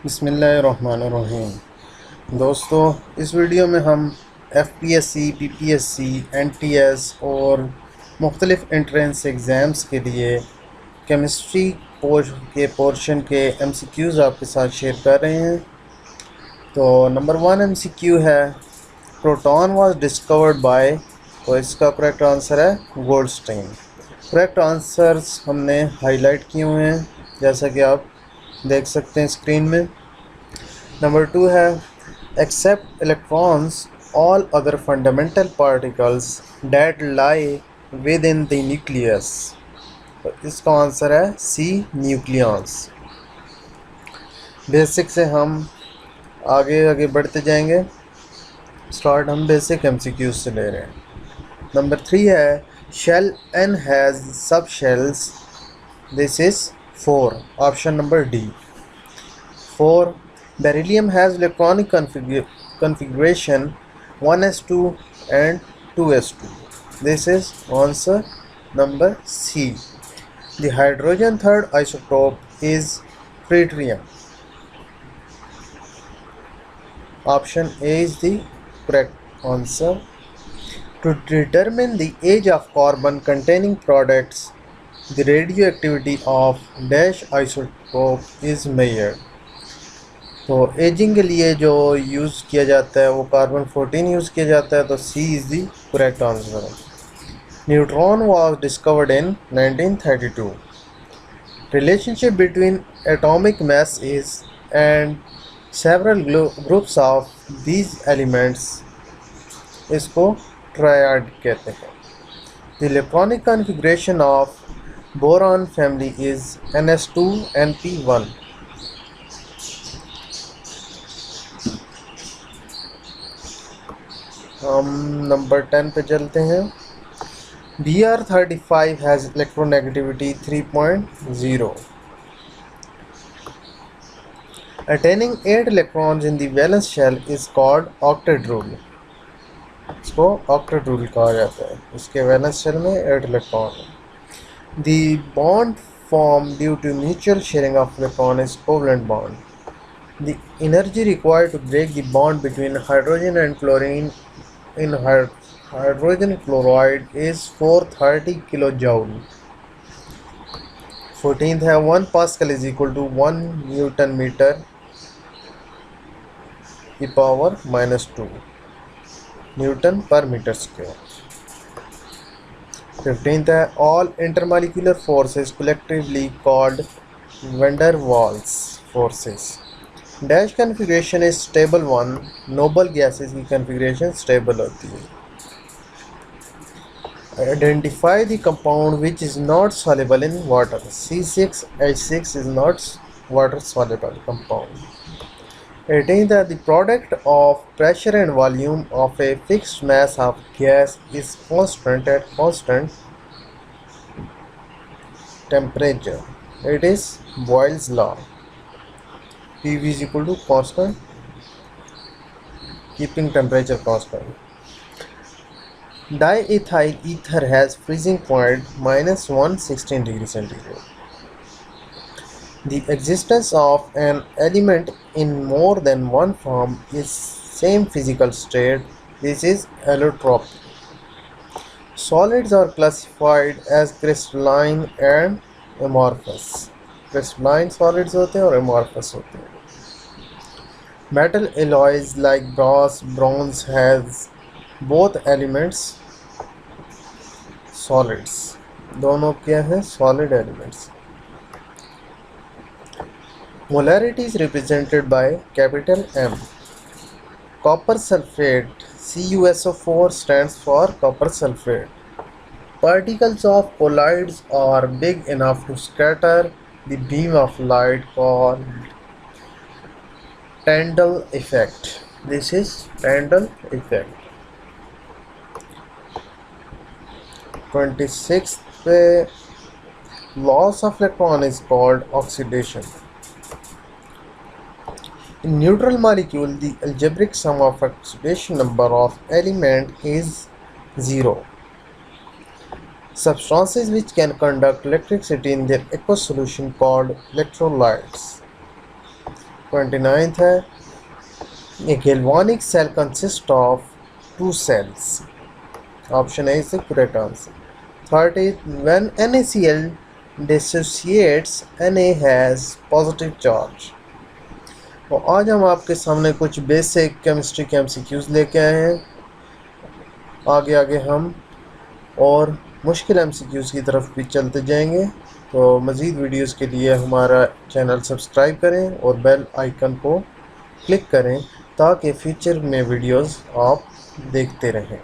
बिस्मिल्लाहिर्रहमानिर्रहीम। दोस्तों, इस वीडियो में हम एफपीएससी, पीपीएससी, एनटीएस और मुख्तलिफ़ एंट्रेंस एग्ज़ाम्स के लिए केमिस्ट्री के पोर्शन के एमसीक्यूज़ आपके साथ शेयर कर रहे हैं। तो नंबर 1 एमसीक्यू है, प्रोटॉन वाज डिस्कवर्ड बाय। तो इसका करेक्ट आंसर है गोल्डस्टीन। करेक्ट आंसर्स हमने हाईलाइट किए हुए हैं, जैसा कि आप देख सकते हैं स्क्रीन में। नंबर 2 है, except electrons all other fundamental particles that lie within the nucleus. तो इसका आंसर है सी, न्यूक्लियॉन्स। बेसिक से हम आगे आगे बढ़ते जाएंगे। स्टार्ट हम बेसिक एमसीक्यूज से ले रहे हैं। नंबर 3 है, shell n has sub shells. This is 4, option number D. 4. Beryllium has electronic configuration 1s2 and 2s2. This is answer number C. The hydrogen third isotope is tritium. Option A is the correct answer. To determine the age of carbon containing products, the radioactivity of dash isotope is measured. तो ageing के लिए जो use किया जाता है वो carbon 14 use किया जाता है, तो C is the correct answer. Neutron was discovered in 1932। Relationship between atomic mass is and several groups of these elements, इसको ट्रायड कहते हैं। The electronic configuration of boron family is ns2np1। हम number 10 पे चलते हैं। Br35 has electronegativity 3.0. Attaining 8 electrons in the valence shell is called octet rule. इसको octet rule कहा जाता है। इसके valence shell में 8 इलेक्ट्रॉन है। The bond formed due to mutual sharing of electron is covalent bond. The energy required to break the bond between hydrogen and chlorine in hydrogen chloride is 430 kilojoule. 14th है, 1 Pascal is equal to 1 Newton meter की power -2 Newton पर metre square. 15th है, all intermolecular forces collectively called van der Waals forces. Dash configuration is stable 1। Noble gases की configuration stable होती है। Identify the compound which is not soluble in water. C6H6 is not water soluble compound. 18th the product of pressure and volume of a fixed mass of gas is constant at constant temperature. It is Boyle's law. PV is equal to constant, keeping temperature constant. Diethyl ether has freezing point -116 degrees centigrade. The existence of an element in more than one form is same physical state. This is allotropy. Solids are classified as crystalline and amorphous. Crystalline solids होते हैं और amorphous होते हैं। Metal alloys like brass, bronze has both elements solids. दोनों क्या हैं? Solid elements. Molarity is represented by capital M. Copper sulphate CuSO4 stands for copper sulfate. Particles of colloids are big enough to scatter the beam of light called Tyndall effect. This is Tyndall effect. 26th पे loss of electron is called oxidation. In neutral molecule, the algebraic sum of oxidation number of element is 0. Substances which can conduct electricity in their aqueous solution called electrolytes. 29th है, a galvanic cell consists of 2 cells. Option A is the correct answer. 30th, when NaCl dissociates, Na has positive charge. तो आज हम आपके सामने कुछ basic chemistry के MCQs लेके आए हैं। आगे आगे हम और मुश्किल MCQs की तरफ भी चलते जाएंगे। तो मज़ीद वीडियोस के लिए हमारा चैनल सब्सक्राइब करें और बेल आइकन को क्लिक करें ताकि फ्यूचर में वीडियोस आप देखते रहें।